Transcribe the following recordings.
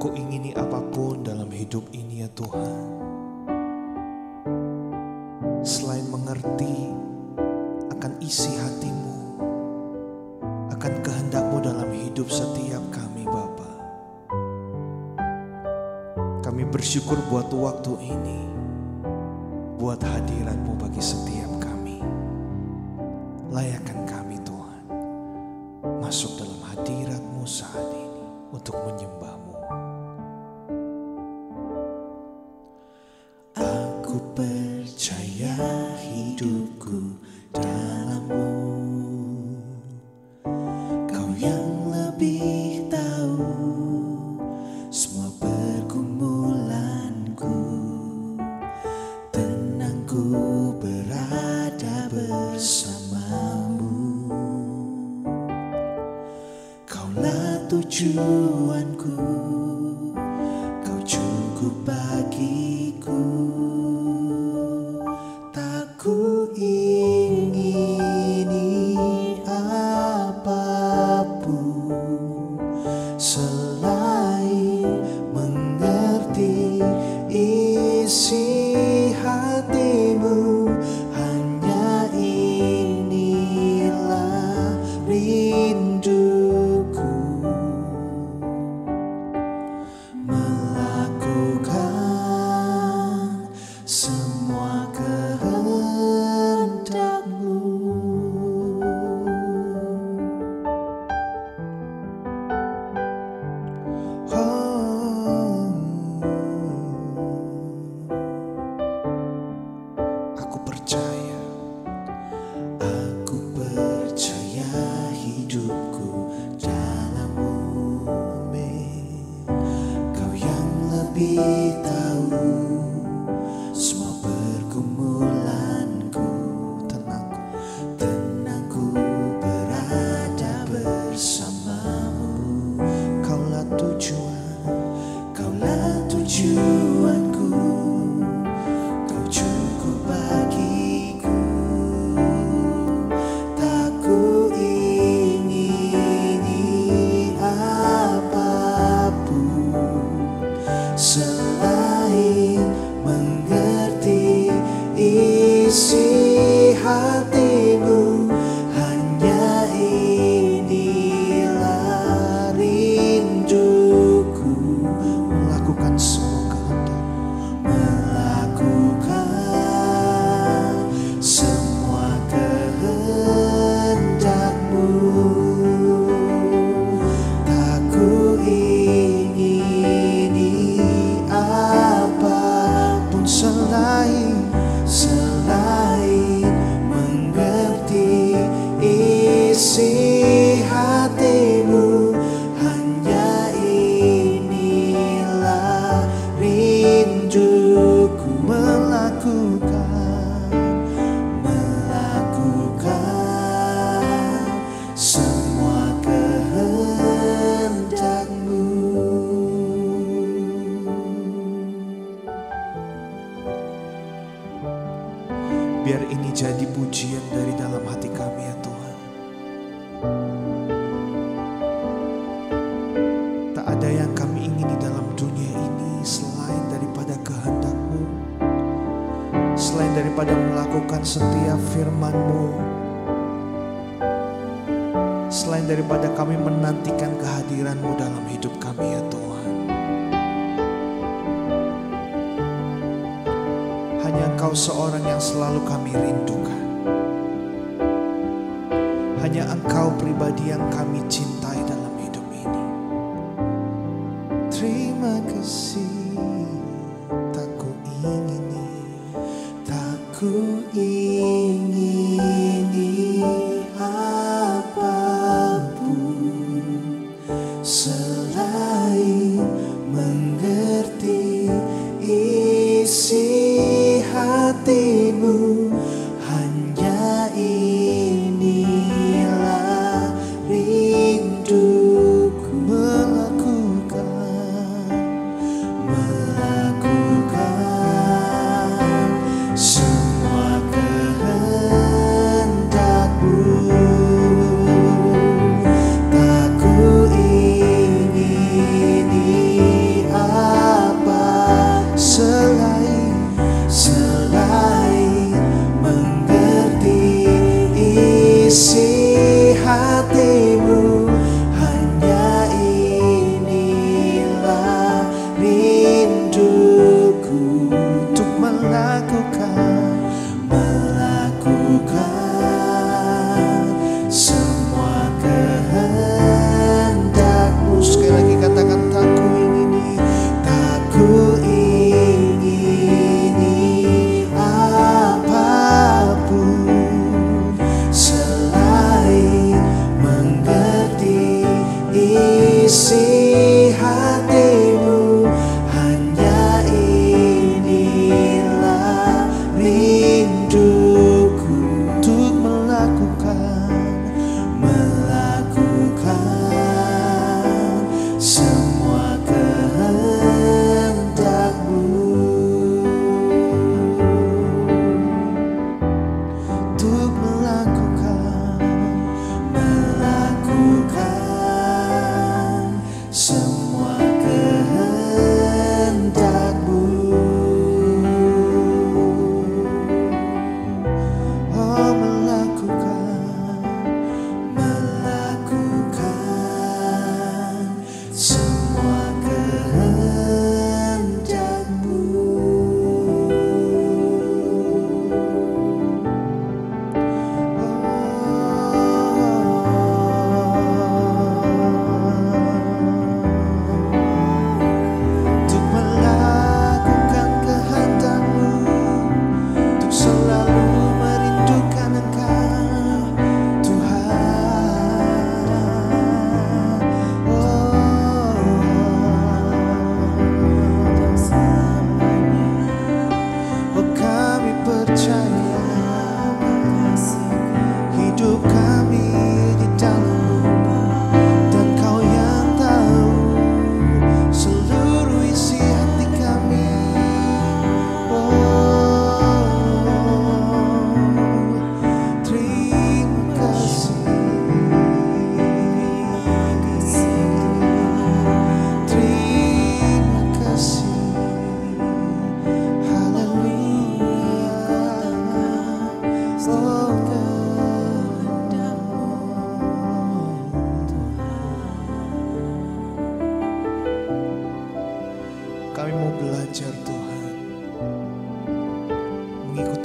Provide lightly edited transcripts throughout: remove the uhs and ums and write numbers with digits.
ku ingini apapun dalam hidup ini ya Tuhan, selain mengerti akan isi hati-Mu, akan kehendak-Mu dalam hidup setiap kami Bapa. Kami bersyukur buat waktu ini, buat hadirat-Mu bagi setiap kami. Layakkan kami Tuhan, masuk dalam hadirat-Mu saat ini untuk menyembah-Mu. Aku percaya hidupku dalam-Mu, Kau yang lebih tahu semua pergumulanku. Tenangku berada bersama-Mu, Kaulah tujuanku, Kau cukup bagiku. Tak ku ingini apapun selain mengerti isi hati-Mu. Hanya inilah rinduku, melakukan semua kehendak-Mu. Aku percaya hidupku dalam-Mu, Kau yang lebih tahu semua pergumulanku. Tenangku berada bersama-Mu, Kaulah tujuanku, Kau cukup bagiku. Tak ku ingini apapun selain mengerti isi hati-Mu. Hanya inilah rinduku, melakukan semua kehendak-Mu, melakukan semua kehendak-Mu. Tak ku ingini apapun selain mengerti isi hati-Mu. Hanya inilah rinduku, melakukan semua kehendak-Mu. Biar ini jadi pujian dari dalam hati kami ya Tuhan. Tak ada yang kami ingini dalam dunia ini selain daripada kehendak-Mu, selain daripada melakukan setiap firman-Mu, selain daripada kami menantikan kehadiran-Mu dalam hidup kami ya Tuhan. Hanya Engkau seorang yang selalu kami rindukan. Hanya Engkau pribadi yang kami cintai dalam hidup ini. Terima kasih. Tak ku ingini apapun selain mengerti isi hati-Mu. Hanya inilah rinduku, melakukan semua kehendak-Mu. Tak ku ingini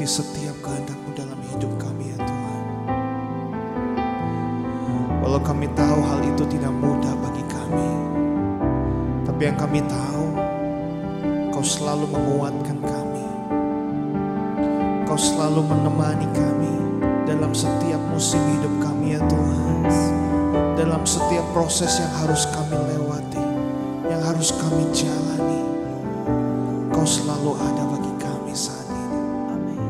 setiap kehendak-Mu dalam hidup kami ya Tuhan. Walau kami tahu hal itu tidak mudah bagi kami, tapi yang kami tahu, Kau selalu menguatkan kami. Kau selalu menemani kami dalam setiap musim hidup kami ya Tuhan. Dalam setiap proses yang harus kami lewati, yang harus kami jalani, Kau selalu ada bagi kami saat ini. Amin.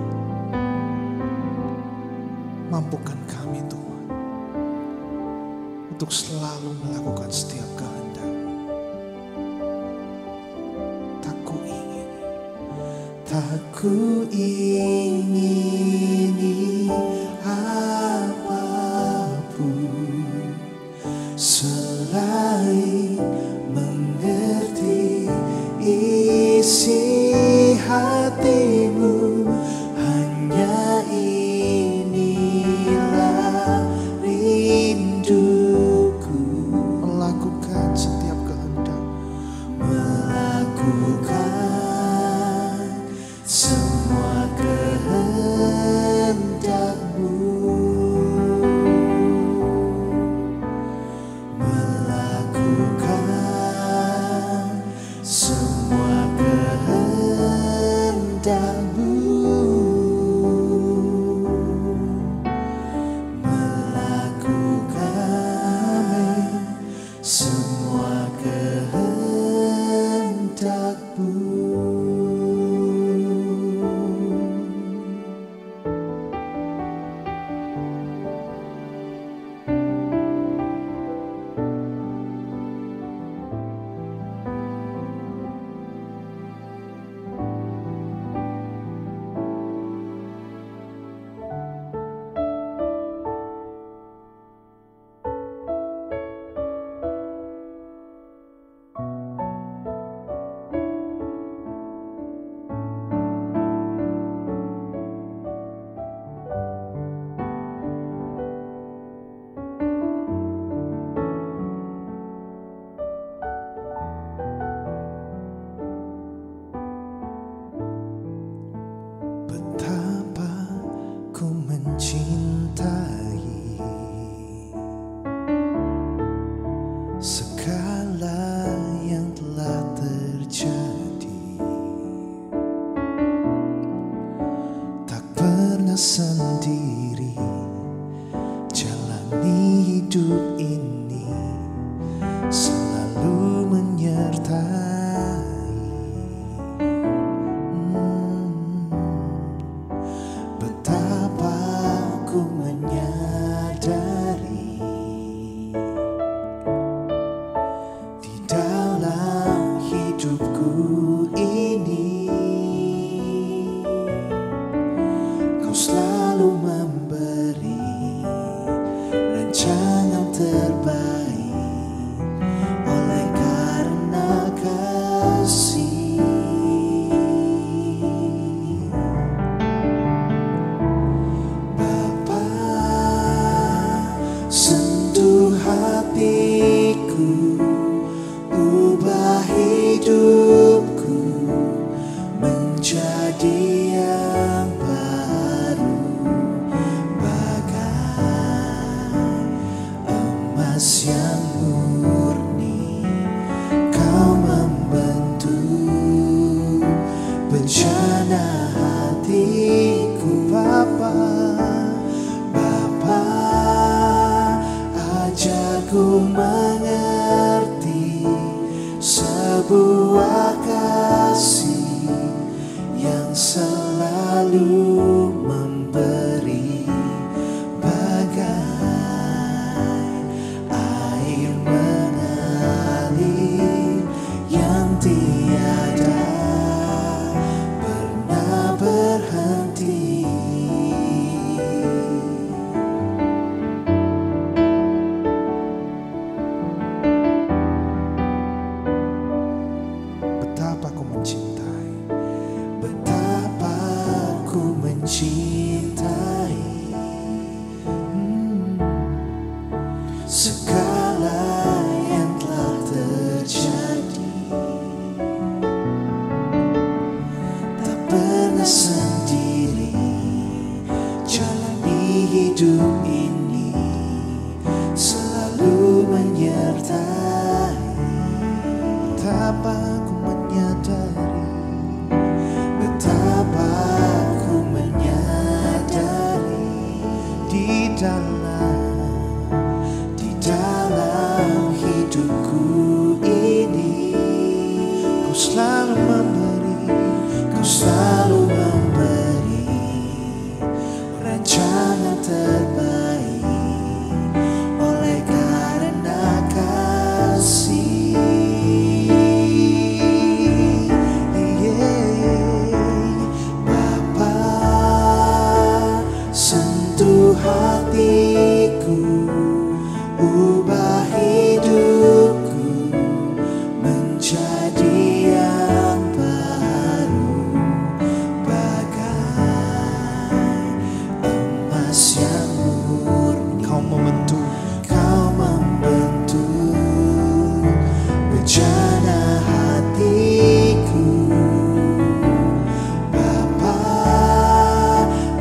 Mampukan kami Tuhan untuk selalu melakukan setiap kehendak. Tak ku ingini apapun selain mengerti isi hati-Mu. Hanya inilah rinduku, melakukan setiap kehendak, melakukan semua kehendak-Mu, melakukan semua kehendak-Mu, melakukan semua kehendak-Mu. Sendiri jalani hidup ini, selalu menyertai. Betapa ku menyadari di dalam hidupku ini selalu memberi rencana terbaik oleh karena kasih. Bapa, sentuh hatiku, ubah hidupku menjadi yang yang murni. Kau membentuk bencana hatiku. Bapa, Bapa, ajarku mengerti sebuah kasih yang selalu memberi bagai tiada pernah berhenti. Betapa ku mencintai, betapa ku betapa ku menyadari, betapa ku menyadari di dalam hidupku ini kau selalu memberi, kau selalu memberi rencana terbaik oleh karena kasih. Bapa, sentuh hatiku, ubah hidupku menjadi yang baru, bagai emas yang murni. Kau membentuk bejana hatiku. Bapa,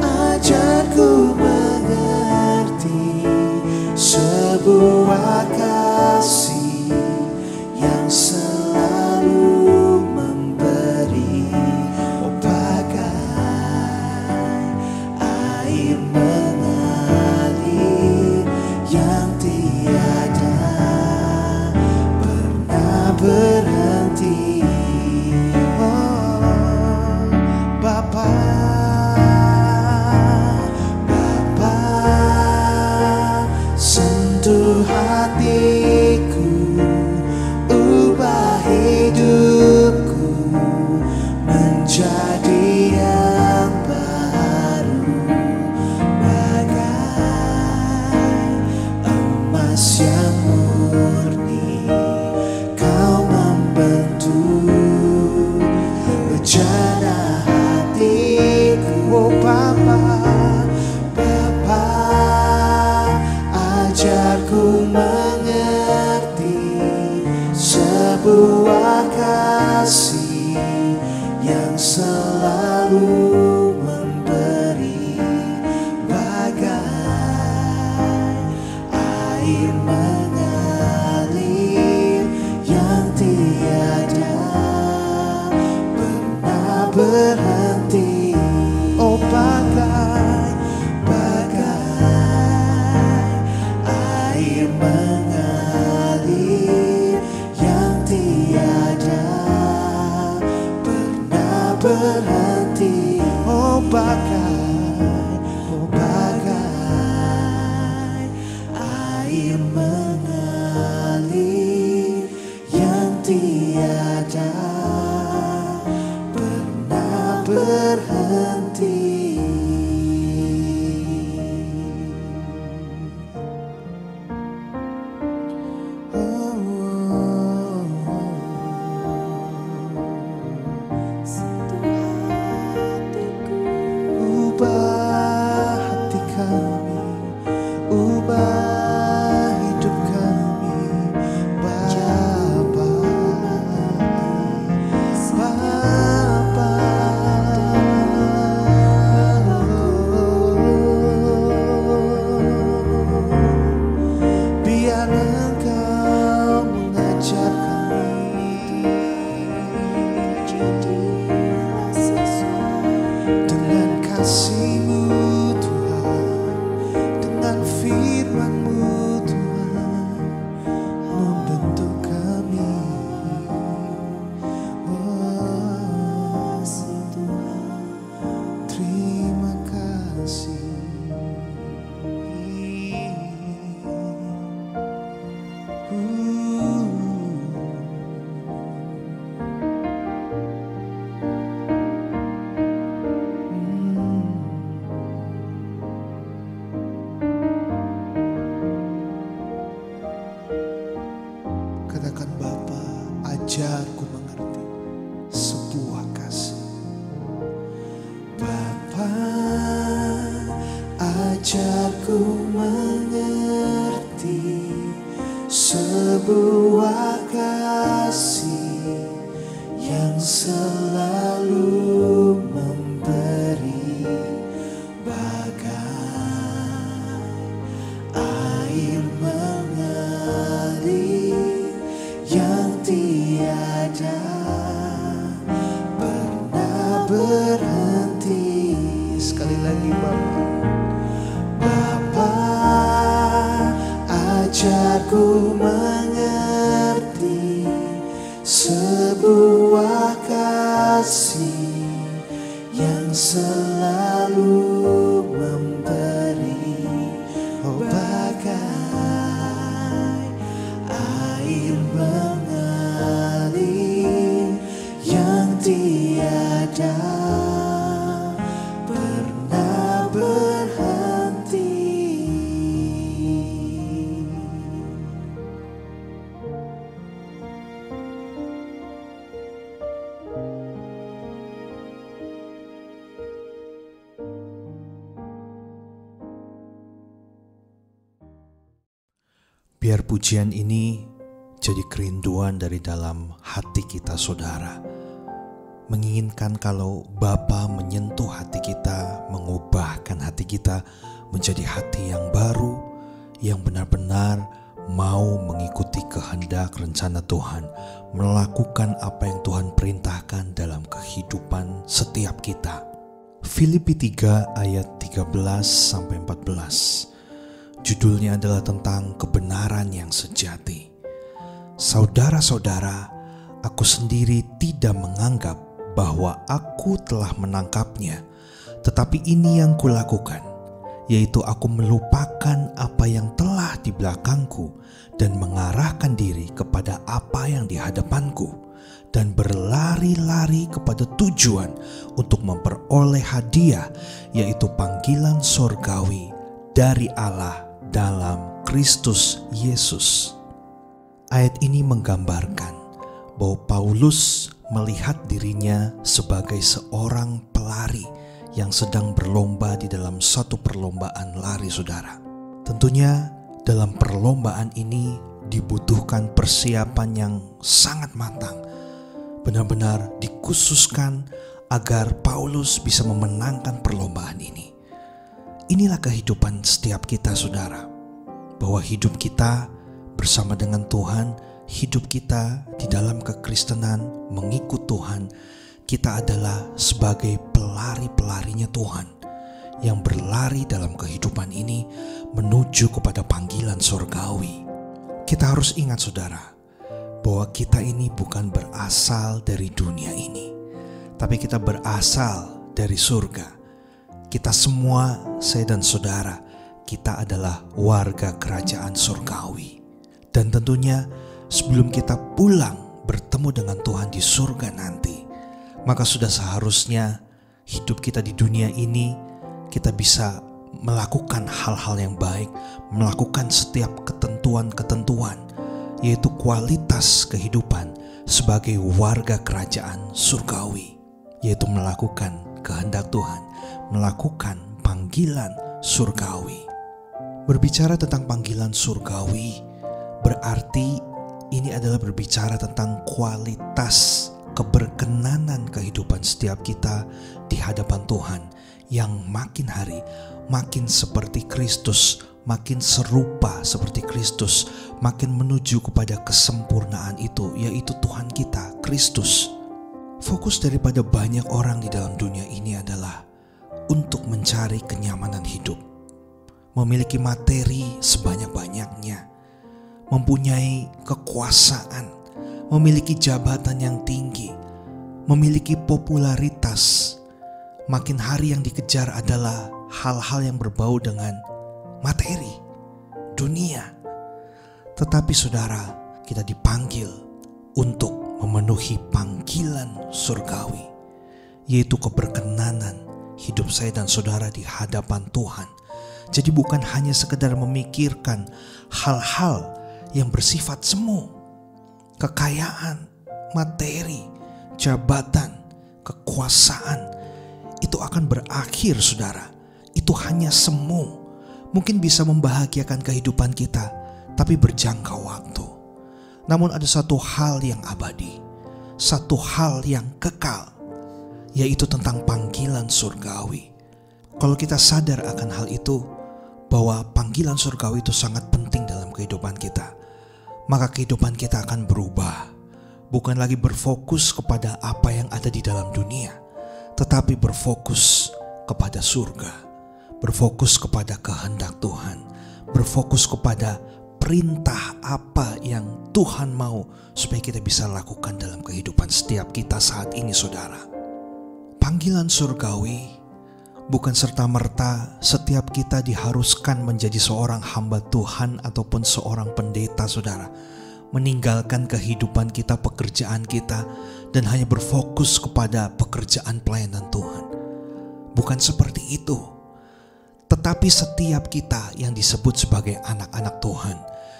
ajarku mengerti sebuah kasih yang selalu memberi, oh bagai air mengalir yang tiada pernah berhenti. Oh Bapa, Bapa, sentuh hatiku, ubah hidupku menjadi yang baru, bagai emas yang murni. Kau membentuk bejana hatiku, oh Bapa, Bapa, ajarku mengerti sebuah kasih yang selalu memberi, bagai air mengalir yang tiada pernah berhenti. Oh bagai air mengalir yang tiada pernah berhenti. Oh bagai air mengalir yang tiada pernah berhenti. Ubah hati kami, ubah hidup kami, Bapa, Bapa. Biar Engkau mengajar kami dengan kasih-Mu Tuhan, dengan firman-Mu Tuhan, membentuk kami. Oh Tuhan, terima kasih. Katakan, Bapa, ajarku mengerti sebuah kasih. Bapa, ajarku mengerti sebuah kasih yang selalu memberi, bagai air mengalir yang tiada sebuah kasih yang selalu memberi, oh bagai air mengalir yang tiada pernah berhenti. Biar pujian ini jadi kerinduan dari dalam hati kita, saudara. Menginginkan kalau Bapa menyentuh hati kita, mengubahkan hati kita menjadi hati yang baru, yang benar-benar mau mengikuti kehendak rencana Tuhan, melakukan apa yang Tuhan perintahkan dalam kehidupan setiap kita. Filipi 3 ayat 13-14. Judulnya adalah tentang kebenaran yang sejati. Saudara-saudara, aku sendiri tidak menganggap bahwa aku telah menangkapnya, tetapi ini yang kulakukan, yaitu aku melupakan apa yang telah di belakangku dan mengarahkan diri kepada apa yang di hadapanku, dan berlari-lari kepada tujuan untuk memperoleh hadiah, yaitu panggilan sorgawi dari Allah dalam Kristus Yesus. Ayat ini menggambarkan bahwa Paulus melihat dirinya sebagai seorang pelari yang sedang berlomba di dalam satu perlombaan lari, saudara. Tentunya dalam perlombaan ini dibutuhkan persiapan yang sangat matang, benar-benar dikhususkan agar Paulus bisa memenangkan perlombaan ini. Inilah kehidupan setiap kita, saudara, bahwa hidup kita bersama dengan Tuhan, hidup kita di dalam kekristenan mengikut Tuhan, kita adalah sebagai pelari-pelarinya Tuhan yang berlari dalam kehidupan ini menuju kepada panggilan sorgawi. Kita harus ingat, saudara, bahwa kita ini bukan berasal dari dunia ini, tapi kita berasal dari surga. Kita semua, saya dan saudara, kita adalah warga kerajaan surgawi. Dan tentunya sebelum kita pulang bertemu dengan Tuhan di surga nanti, maka sudah seharusnya hidup kita di dunia ini kita bisa melakukan hal-hal yang baik, melakukan setiap ketentuan-ketentuan, yaitu kualitas kehidupan sebagai warga kerajaan surgawi, yaitu melakukan kehendak Tuhan, melakukan panggilan surgawi. Berbicara tentang panggilan surgawi berarti ini adalah berbicara tentang kualitas keberkenanan kehidupan setiap kita di hadapan Tuhan yang makin hari makin seperti Kristus, makin serupa seperti Kristus, makin menuju kepada kesempurnaan itu, yaitu Tuhan kita, Kristus. Fokus daripada banyak orang di dalam dunia ini adalah untuk mencari kenyamanan hidup, memiliki materi sebanyak-banyaknya, mempunyai kekuasaan, memiliki jabatan yang tinggi, memiliki popularitas. Makin hari yang dikejar adalah hal-hal yang berbau dengan materi, dunia. Tetapi saudara, kita dipanggil untuk memenuhi panggilan surgawi, yaitu keberkenanan hidup saya dan saudara di hadapan Tuhan. Jadi bukan hanya sekedar memikirkan hal-hal yang bersifat semu, kekayaan, materi, jabatan, kekuasaan, itu akan berakhir, saudara. Itu hanya semu. Mungkin bisa membahagiakan kehidupan kita, tapi berjangka waktu. Namun ada satu hal yang abadi, satu hal yang kekal, yaitu tentang panggilan surgawi. Kalau kita sadar akan hal itu, bahwa panggilan surgawi itu sangat penting dalam kehidupan kita, maka kehidupan kita akan berubah. Bukan lagi berfokus kepada apa yang ada di dalam dunia, tetapi berfokus kepada surga, berfokus kepada kehendak Tuhan, berfokus kepada perintah apa yang Tuhan mau supaya kita bisa lakukan dalam kehidupan setiap kita saat ini, saudara. Panggilan surgawi bukan serta-merta setiap kita diharuskan menjadi seorang hamba Tuhan ataupun seorang pendeta, saudara. Meninggalkan kehidupan kita, pekerjaan kita, dan hanya berfokus kepada pekerjaan pelayanan Tuhan. Bukan seperti itu. Tetapi setiap kita yang disebut sebagai anak-anak Tuhan,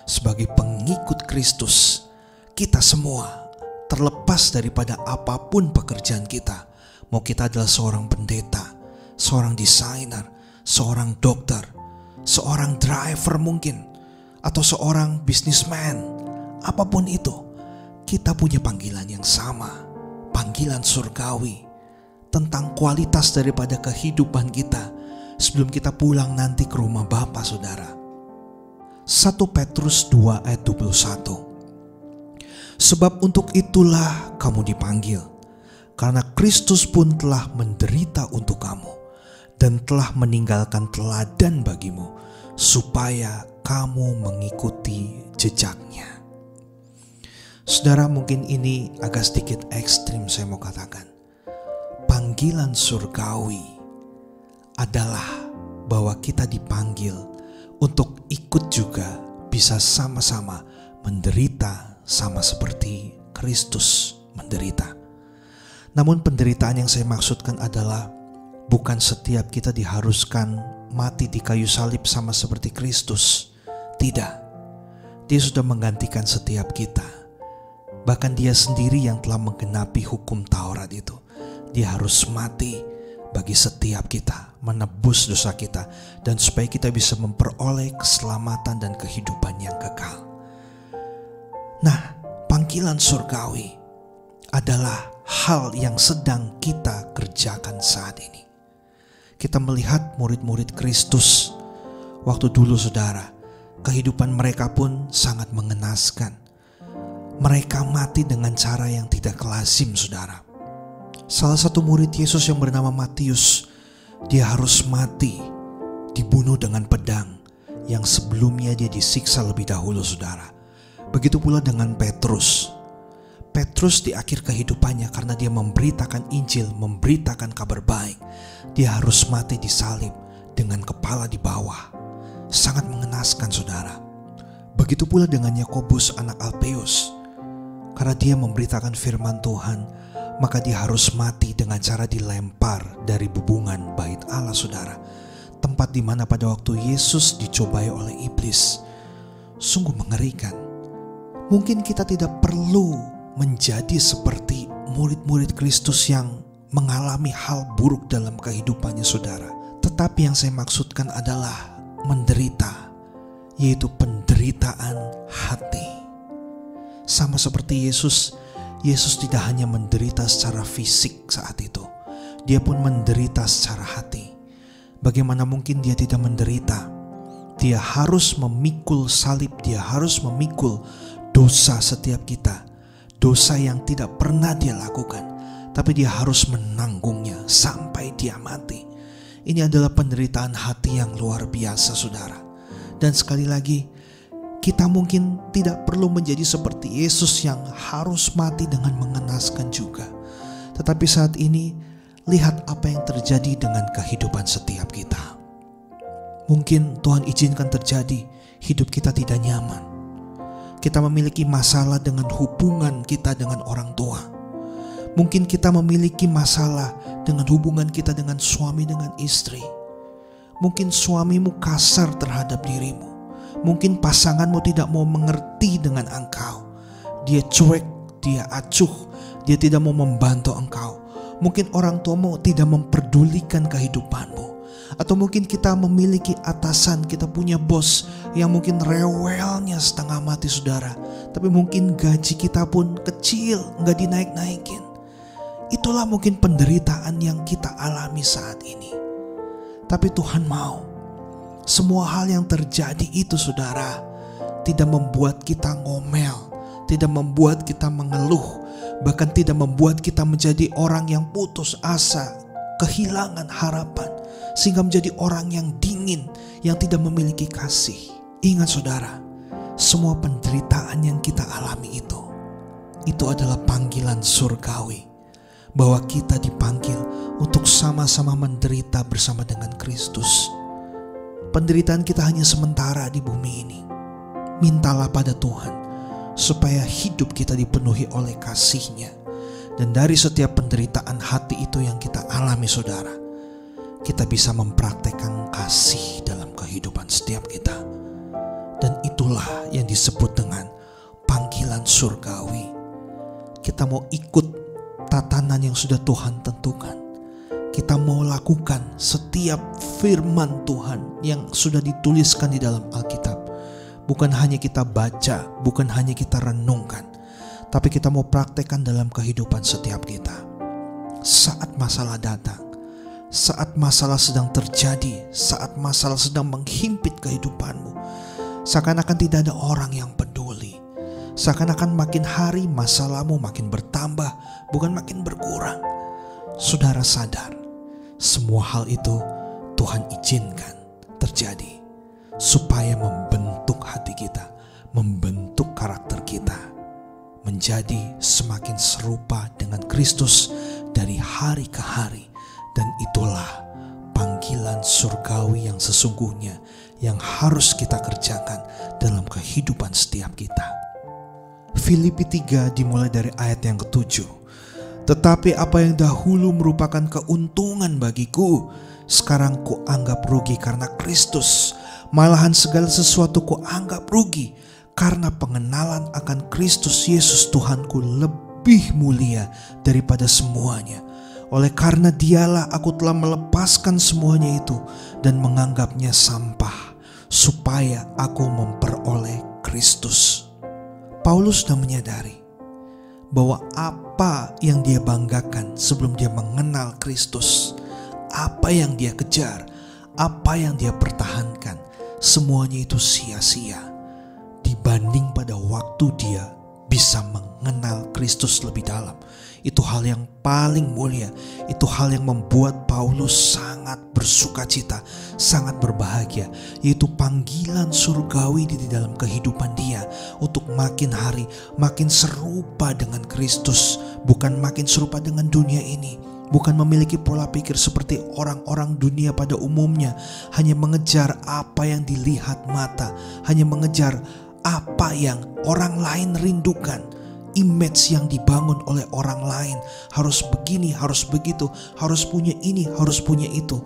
sebagai pengikut Kristus, kita semua terlepas daripada apapun pekerjaan kita. Mau kita adalah seorang pendeta, seorang desainer, seorang dokter, seorang driver mungkin, atau seorang businessman, apapun itu, kita punya panggilan yang sama, panggilan surgawi tentang kualitas daripada kehidupan kita sebelum kita pulang nanti ke rumah Bapa, saudara. 1 Petrus 2 ayat 21. Sebab untuk itulah kamu dipanggil, karena Kristus pun telah menderita untuk kamu dan telah meninggalkan teladan bagimu, supaya kamu mengikuti jejaknya. Saudara, mungkin ini agak sedikit ekstrim saya mau katakan. Panggilan surgawi adalah bahwa kita dipanggil untuk ikut juga bisa sama-sama menderita sama seperti Kristus menderita. Namun penderitaan yang saya maksudkan adalah bukan setiap kita diharuskan mati di kayu salib sama seperti Kristus. Tidak. Dia sudah menggantikan setiap kita. Bahkan dia sendiri yang telah menggenapi hukum Taurat itu. Dia harus mati bagi setiap kita, menebus dosa kita, dan supaya kita bisa memperoleh keselamatan dan kehidupan yang kekal. Nah, panggilan surgawi adalah hal yang sedang kita kerjakan saat ini. Kita melihat murid-murid Kristus waktu dulu, saudara, kehidupan mereka pun sangat mengenaskan. Mereka mati dengan cara yang tidak lazim, saudara. Salah satu murid Yesus yang bernama Matius, dia harus mati, dibunuh dengan pedang yang sebelumnya dia disiksa lebih dahulu, saudara. Begitu pula dengan Petrus. Petrus di akhir kehidupannya karena dia memberitakan Injil, memberitakan kabar baik, dia harus mati disalib dengan kepala di bawah. Sangat mengenaskan, saudara. Begitu pula dengan Yakobus anak Alpeus. Karena dia memberitakan firman Tuhan, maka dia harus mati dengan cara dilempar dari bubungan bait Allah, saudara. Tempat di mana pada waktu Yesus dicobai oleh iblis. Sungguh mengerikan. Mungkin kita tidak perlu menjadi seperti murid-murid Kristus yang mengalami hal buruk dalam kehidupannya, saudara. Tetapi yang saya maksudkan adalah menderita, yaitu penderitaan hati. Sama seperti Yesus tidak hanya menderita secara fisik saat itu. Dia pun menderita secara hati. Bagaimana mungkin dia tidak menderita? Dia harus memikul salib, dia harus memikul dosa setiap kita. Dosa yang tidak pernah dia lakukan, tapi dia harus menanggungnya sampai dia mati. Ini adalah penderitaan hati yang luar biasa, saudara. Dan sekali lagi, kita mungkin tidak perlu menjadi seperti Yesus yang harus mati dengan mengenaskan juga. Tetapi saat ini, lihat apa yang terjadi dengan kehidupan setiap kita. Mungkin Tuhan izinkan terjadi, hidup kita tidak nyaman. Kita memiliki masalah dengan hubungan kita dengan orang tua. Mungkin kita memiliki masalah dengan hubungan kita dengan suami, dengan istri. Mungkin suamimu kasar terhadap dirimu. Mungkin pasanganmu tidak mau mengerti dengan engkau. Dia cuek, dia acuh, dia tidak mau membantu engkau. Mungkin orang tuamu tidak memperdulikan kehidupanmu. Atau mungkin kita memiliki atasan, kita punya bos yang mungkin rewelnya setengah mati, saudara. Tapi mungkin gaji kita pun kecil, gak dinaik-naikin. Itulah mungkin penderitaan yang kita alami saat ini. Tapi Tuhan mau semua hal yang terjadi itu, saudara, tidak membuat kita ngomel, tidak membuat kita mengeluh, bahkan tidak membuat kita menjadi orang yang putus asa, kehilangan harapan, sehingga menjadi orang yang dingin, yang tidak memiliki kasih. Ingat, saudara, semua penderitaan yang kita alami itu adalah panggilan surgawi. Bahwa kita dipanggil untuk sama-sama menderita bersama dengan Kristus. Penderitaan kita hanya sementara di bumi ini. Mintalah pada Tuhan supaya hidup kita dipenuhi oleh kasih-Nya. Dan dari setiap penderitaan hati itu yang kita alami saudara, kita bisa mempraktekkan kasih dalam kehidupan setiap kita. Dan itulah yang disebut dengan panggilan surgawi. Kita mau ikut tatanan yang sudah Tuhan tentukan. Kita mau lakukan setiap firman Tuhan yang sudah dituliskan di dalam Alkitab. Bukan hanya kita baca, bukan hanya kita renungkan, tapi kita mau praktekkan dalam kehidupan setiap kita. Saat masalah datang, saat masalah sedang terjadi, saat masalah sedang menghimpit kehidupanmu, seakan-akan tidak ada orang yang peduli. Seakan-akan makin hari masalahmu makin bertambah, bukan makin berkurang. Saudara sadar, semua hal itu Tuhan izinkan terjadi supaya membentuk hati kita, membentuk karakter kita menjadi semakin serupa dengan Kristus dari hari ke hari. Dan itulah panggilan surgawi yang sesungguhnya yang harus kita kerjakan dalam kehidupan setiap kita. Filipi 3 dimulai dari ayat yang ke-7. Tetapi apa yang dahulu merupakan keuntungan bagiku, sekarang kuanggap rugi karena Kristus. Malahan segala sesuatu kuanggap rugi karena pengenalan akan Kristus Yesus Tuhanku lebih mulia daripada semuanya. Oleh karena Dialah aku telah melepaskan semuanya itu dan menganggapnya sampah, supaya aku memperoleh Kristus. Paulus sudah menyadari bahwa apa yang dia banggakan sebelum dia mengenal Kristus, apa yang dia kejar, apa yang dia pertahankan, semuanya itu sia-sia dibanding pada waktu dia bisa mengenal Kristus lebih dalam. Itu hal yang paling mulia. Itu hal yang membuat Paulus sangat bersuka cita, sangat berbahagia. Yaitu panggilan surgawi di dalam kehidupan dia untuk makin hari makin serupa dengan Kristus. Bukan makin serupa dengan dunia ini. Bukan memiliki pola pikir seperti orang-orang dunia pada umumnya. Hanya mengejar apa yang dilihat mata. Hanya mengejar apa yang orang lain rindukan. Image yang dibangun oleh orang lain, harus begini, harus begitu, harus punya ini, harus punya itu.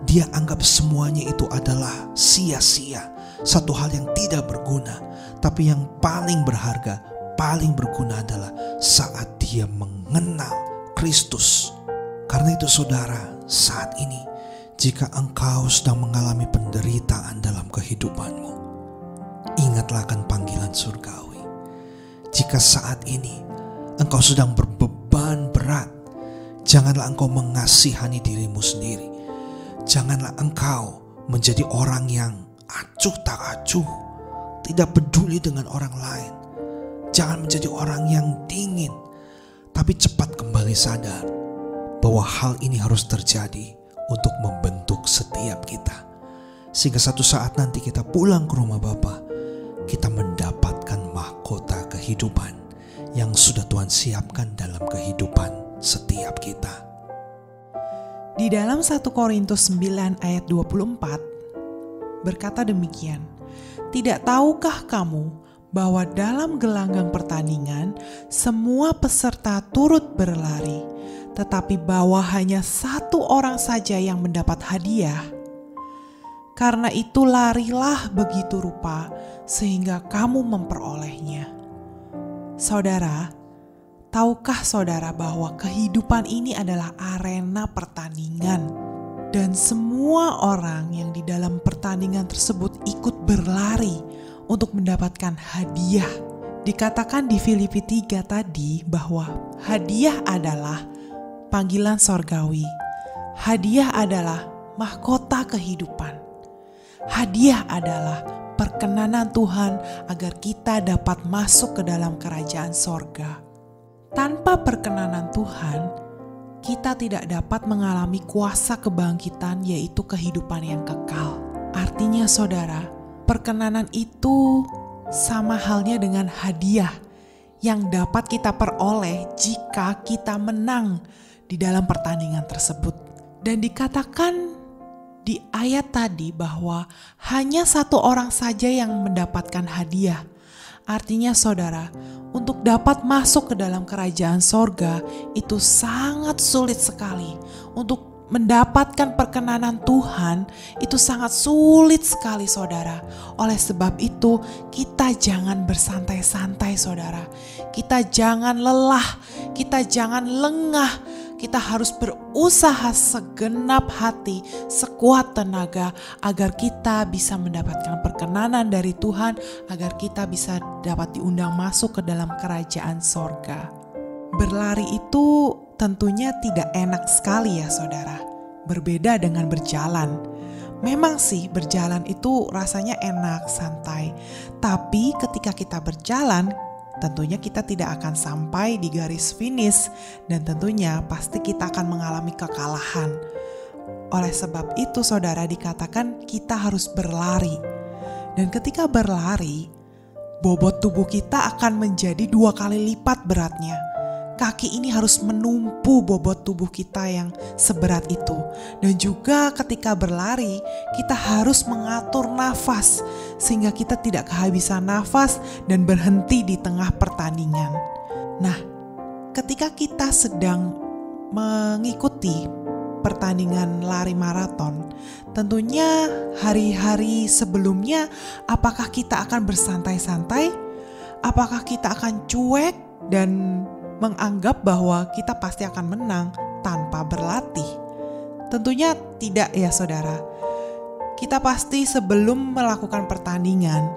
Dia anggap semuanya itu adalah sia-sia, satu hal yang tidak berguna. Tapi yang paling berharga, paling berguna adalah saat dia mengenal Kristus. Karena itu saudara, saat ini jika engkau sedang mengalami penderitaan dalam kehidupanmu, ingatlah akan panggilan surgawi. Jika saat ini engkau sedang berbeban berat, janganlah engkau mengasihani dirimu sendiri. Janganlah engkau menjadi orang yang acuh tak acuh, tidak peduli dengan orang lain. Jangan menjadi orang yang dingin, tapi cepat kembali sadar bahwa hal ini harus terjadi untuk membentuk setiap kita. Sehingga satu saat nanti kita pulang ke rumah Bapa, kita mendapatkan mahkota kehidupan yang sudah Tuhan siapkan dalam kehidupan setiap kita. Di dalam 1 Korintus 9 ayat 24 berkata demikian, "Tidak tahukah kamu bahwa dalam gelanggang pertandingan semua peserta turut berlari, tetapi bahwa hanya satu orang saja yang mendapat hadiah? Karena itu larilah begitu rupa sehingga kamu memperolehnya." Saudara, tahukah saudara bahwa kehidupan ini adalah arena pertandingan dan semua orang yang di dalam pertandingan tersebut ikut berlari untuk mendapatkan hadiah. Dikatakan di Filipi 3 tadi bahwa hadiah adalah panggilan sorgawi. Hadiah adalah mahkota kehidupan. Hadiah adalah perkenanan Tuhan agar kita dapat masuk ke dalam kerajaan sorga. Tanpa perkenanan Tuhan, kita tidak dapat mengalami kuasa kebangkitan, yaitu kehidupan yang kekal. Artinya saudara, perkenanan itu sama halnya dengan hadiah yang dapat kita peroleh jika kita menang di dalam pertandingan tersebut. Dan dikatakan di ayat tadi bahwa hanya satu orang saja yang mendapatkan hadiah. Artinya saudara, untuk dapat masuk ke dalam kerajaan sorga itu sangat sulit sekali. Untuk mendapatkan perkenanan Tuhan itu sangat sulit sekali saudara. Oleh sebab itu kita jangan bersantai-santai saudara. Kita jangan lelah, kita jangan lengah. Kita harus berusaha segenap hati, sekuat tenaga agar kita bisa mendapatkan perkenanan dari Tuhan, agar kita bisa dapat diundang masuk ke dalam kerajaan sorga. Berlari itu tentunya tidak enak sekali ya saudara, berbeda dengan berjalan. Memang sih berjalan itu rasanya enak, santai. Tapi ketika kita berjalan, tentunya kita tidak akan sampai di garis finish dan tentunya pasti kita akan mengalami kekalahan. Oleh sebab itu saudara dikatakan kita harus berlari. Dan ketika berlari, bobot tubuh kita akan menjadi 2 kali lipat beratnya. Kaki ini harus menumpu bobot tubuh kita yang seberat itu. Dan juga ketika berlari, kita harus mengatur nafas sehingga kita tidak kehabisan nafas dan berhenti di tengah pertandingan. Nah, ketika kita sedang mengikuti pertandingan lari maraton, tentunya hari-hari sebelumnya apakah kita akan bersantai-santai? Apakah kita akan cuek dan menganggap bahwa kita pasti akan menang tanpa berlatih? Tentunya tidak ya saudara. Kita pasti sebelum melakukan pertandingan,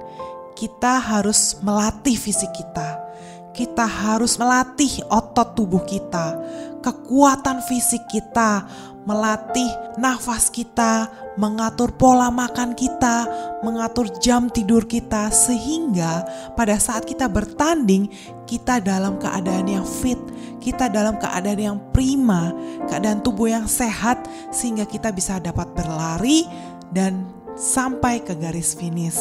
kita harus melatih fisik kita. Kita harus melatih otot tubuh kita, kekuatan fisik kita, melatih nafas kita, mengatur pola makan kita, mengatur jam tidur kita, sehingga pada saat kita bertanding, kita dalam keadaan yang fit, kita dalam keadaan yang prima, keadaan tubuh yang sehat, sehingga kita bisa dapat berlari dan sampai ke garis finish.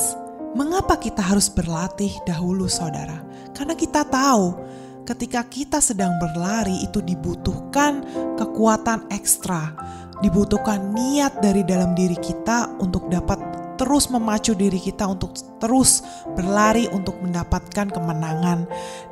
Mengapa kita harus berlatih dahulu saudara? Karena kita tahu ketika kita sedang berlari itu dibutuhkan kekuatan ekstra, dibutuhkan niat dari dalam diri kita untuk dapat terus memacu diri kita untuk terus berlari untuk mendapatkan kemenangan.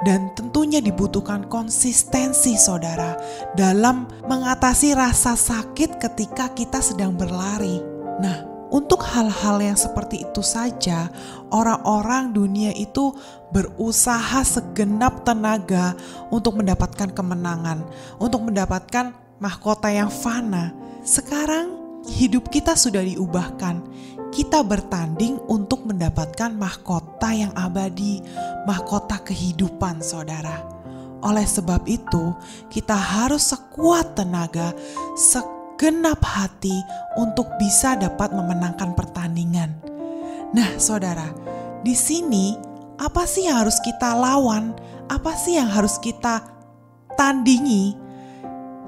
Dan tentunya dibutuhkan konsistensi saudara dalam mengatasi rasa sakit ketika kita sedang berlari. Nah, untuk hal-hal yang seperti itu saja, orang-orang dunia itu berusaha segenap tenaga untuk mendapatkan kemenangan, untuk mendapatkan mahkota yang fana. Sekarang hidup kita sudah diubahkan. Kita bertanding untuk mendapatkan mahkota yang abadi, mahkota kehidupan saudara. Oleh sebab itu, kita harus sekuat tenaga, segenap hati untuk bisa dapat memenangkan pertandingan. Nah, saudara, di sini apa sih yang harus kita lawan? Apa sih yang harus kita tandingi?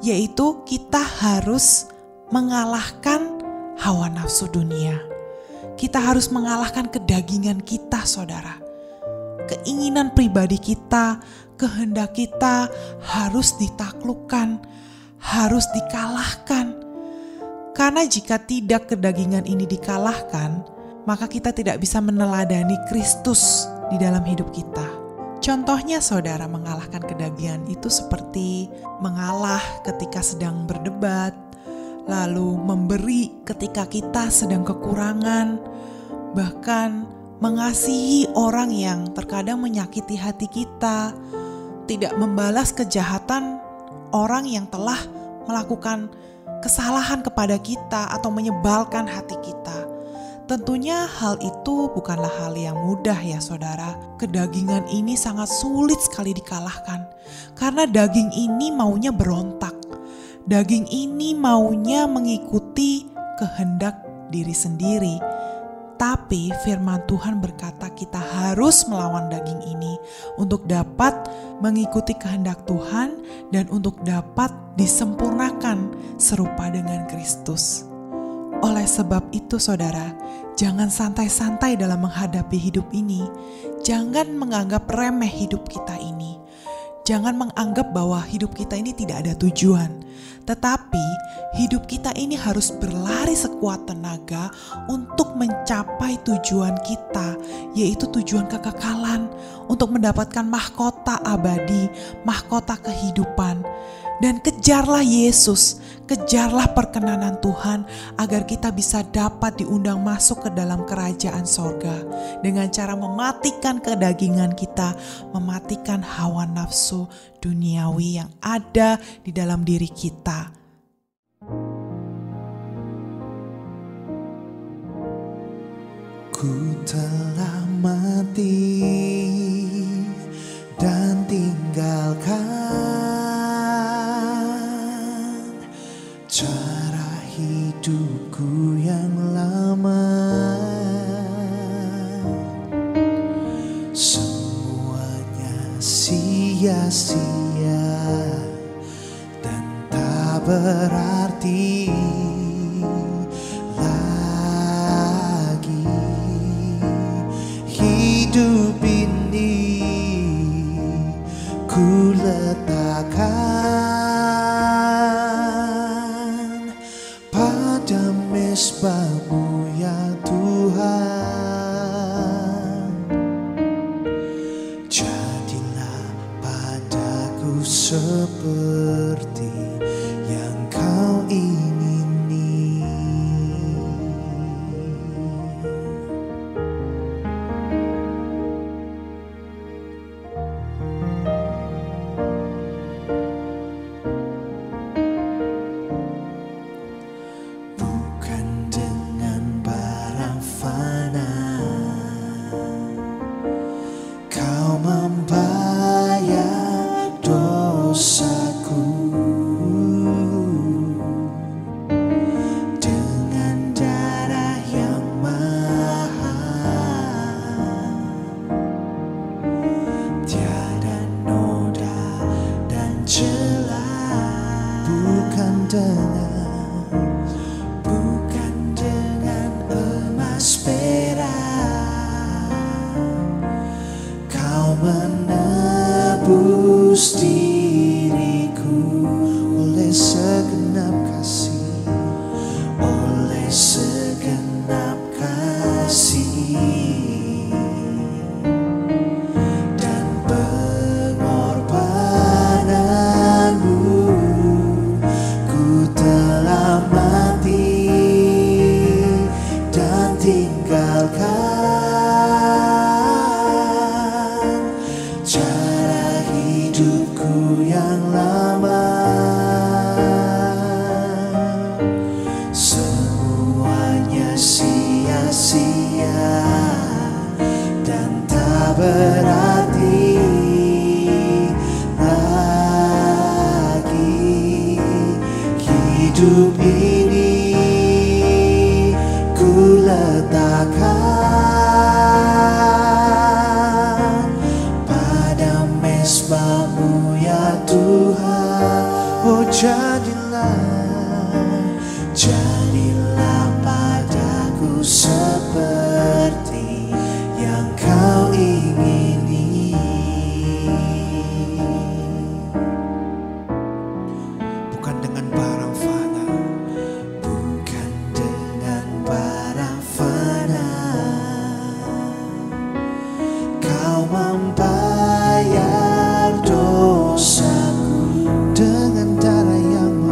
Yaitu kita harus mengalahkan hawa nafsu dunia. Kita harus mengalahkan kedagingan kita, saudara. Keinginan pribadi kita, kehendak kita harus ditaklukkan, harus dikalahkan. Karena jika tidak kedagingan ini dikalahkan, maka kita tidak bisa meneladani Kristus di dalam hidup kita. Contohnya saudara, mengalahkan kedagingan itu seperti mengalah ketika sedang berdebat, lalu memberi ketika kita sedang kekurangan, bahkan mengasihi orang yang terkadang menyakiti hati kita, tidak membalas kejahatan orang yang telah melakukan kesalahan kepada kita atau menyebalkan hati kita. Tentunya hal itu bukanlah hal yang mudah ya saudara. Kedagingan ini sangat sulit sekali dikalahkan, karena daging ini maunya berontak. Daging ini maunya mengikuti kehendak diri sendiri. Tapi firman Tuhan berkata kita harus melawan daging ini untuk dapat mengikuti kehendak Tuhan dan untuk dapat disempurnakan serupa dengan Kristus. Oleh sebab itu saudara, jangan santai-santai dalam menghadapi hidup ini. Jangan menganggap remeh hidup kita ini. Jangan menganggap bahwa hidup kita ini tidak ada tujuan. Tetapi hidup kita ini harus berlari sekuat tenaga untuk mencapai tujuan kita, yaitu tujuan kekekalan, untuk mendapatkan mahkota abadi, mahkota kehidupan. Dan kejarlah Yesus, kejarlah perkenanan Tuhan agar kita bisa dapat diundang masuk ke dalam kerajaan sorga dengan cara mematikan kedagingan kita, mematikan hawa nafsu duniawi yang ada di dalam diri kita. Ku telah mati dan tinggalkan cara hidupku yang lama. Semuanya sia-sia dan tak berarti lagi. Hidup ini ku letakkan pada mezbah-Mu ya Tuhan. Jadilah padaku seperti yang Kau ingini. Bukan dengan barang fana Kau membayar dosaku. Dengan darah yang mahal, tiada noda dan celah. Bukan dengan emas perak Kau menebus diriku. Oleh segenap kasih, oleh segenap kasih dan pengorbanan-Mu, ku telah mati dan tinggalkan cara hidupku yang lama. Semuanya sia-sia dan tak berarti lagi. Hidup ini ku letakkan pada mezbah-Mu ya Tuhan. Oh jadilah padaku seperti yang Kau ingini. Bukan dengan barang fana, bukan dengan barang fana Kau membayar dosaku. Dengan darah yang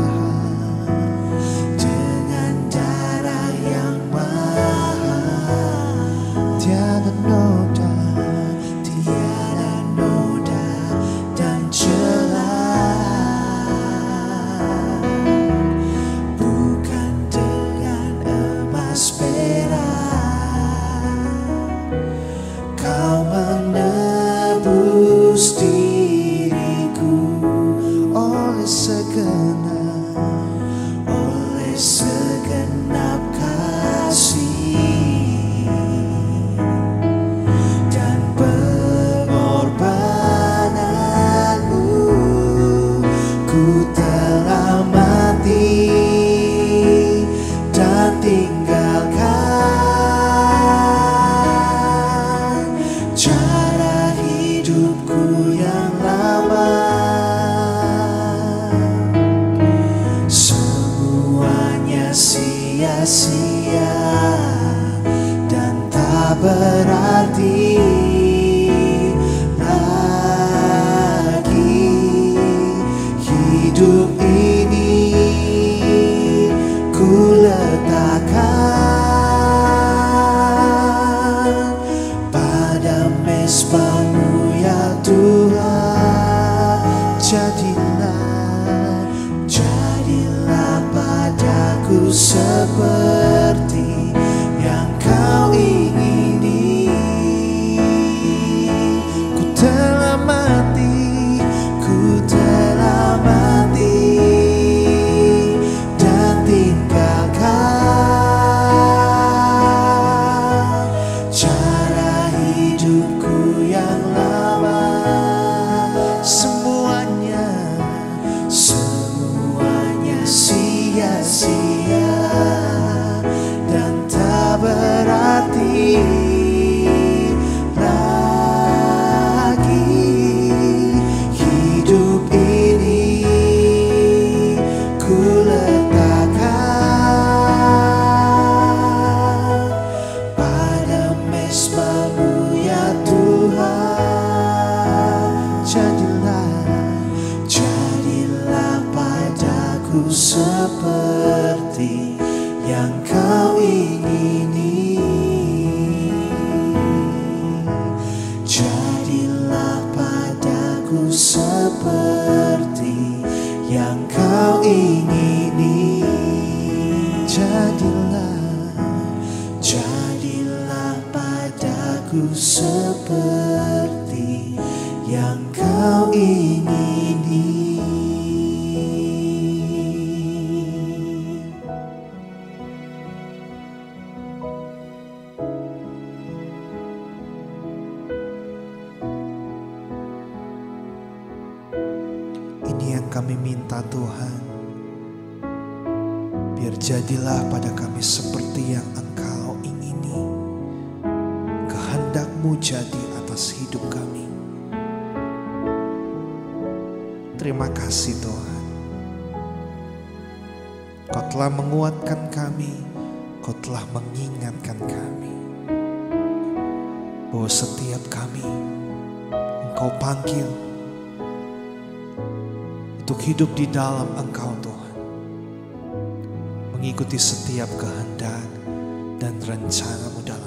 padaku seperti yang kau ingini. Jadilah padaku seperti yang kau ingini. Jadilah padaku seperti yang kau ingini. Ini yang kami minta Tuhan. Biar jadilah pada kami seperti yang Engkau ingini. Kehendak-Mu jadi atas hidup kami. Terima kasih Tuhan. Kau telah menguatkan kami. Kau telah mengingatkan kami. Bahwa setiap kami Engkau panggil untuk hidup di dalam Engkau Tuhan. Mengikuti setiap kehendak dan rencana-Mu dalam